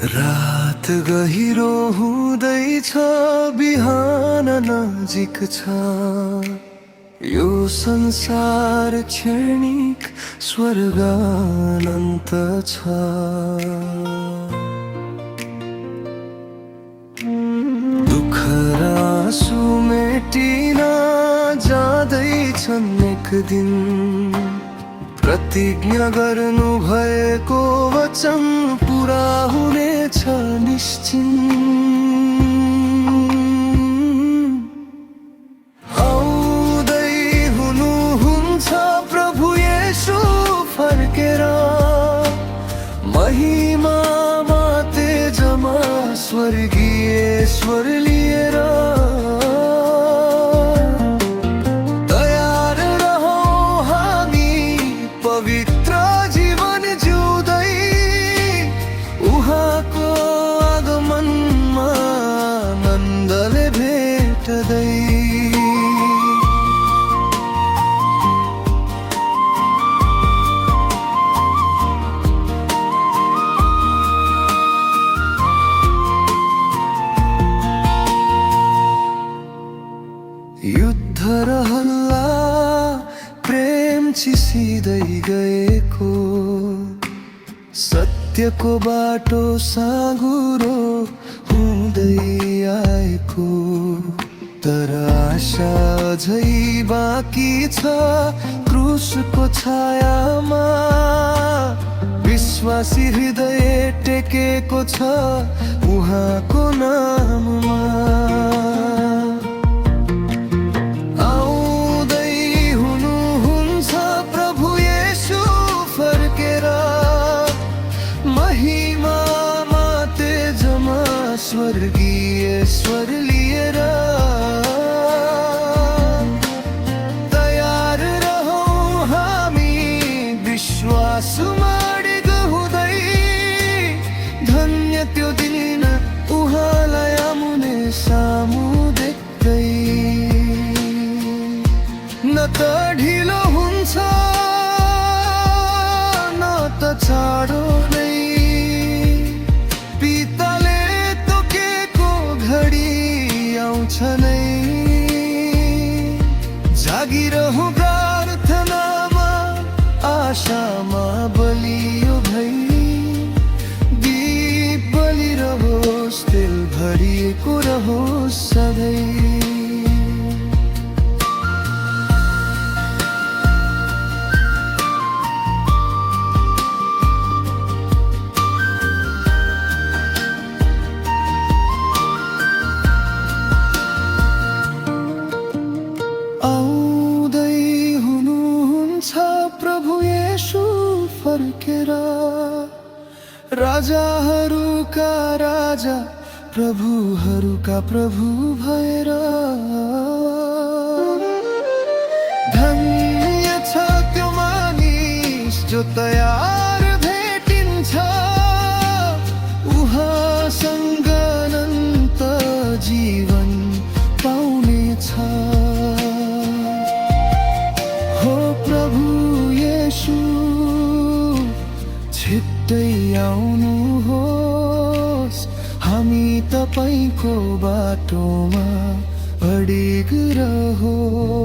रात गहिरो हुँदैछ, बिहान नजिक छ। यो संसार क्षणिक, स्वर्ग अनन्त छ। दुःख र आँसु मेटिन जाँदैछन् एक दिन। प्रतिज्ञा गर्नु भएको वचन पुरा हुनेछ निश्चित। आउँदै हुनुहुन्छ प्रभु येशू फर्केर, महिमामा तेजमा स्वर्गीय स्वर लिएर। पवित्र जीवन जिउँदै उहाँको आगमनमा आनन्दले भेट्दै। युद्ध र हल्ला प्रेम चिसिँदै गएको, सत्यको बाटो साँघुरो हुँदै आएको। तर आशा अझै बाँकी छ क्रुसको छायामा। विश्वासी हृदय टेकेको छ उहाँको नाममा। महिमामा तेजमा स्वर्गीय स्वर लिएर। तयार रहौं हामी विश्वासमा अडिग हुँदै। धन्य त्यो दिन उहाँलाई आमुने सामु देख्दै। न त ढिलो हुन्छ न त चाँडो नै, पिताले तोकेको घडी आउँछ नै। जागिरहौं प्रार्थनामा, आशामा बलियो भई। दीप बलिरहोस्, तेल भरिएको रहोस् सधैँ। आउँदै हुनुहुन्छ प्रभु येशू फर्केर, राजाहरूका राजा प्रभुहरूका प्रभु भएर। धन्य छ त्यो मानिस जो तयार भेटिन्छ उहाँसँग अनन्त जीवन पाउनेछ। छिट्टै आउनुहोस्, हामी तपाईको बाटोमा अडिग रहोस्।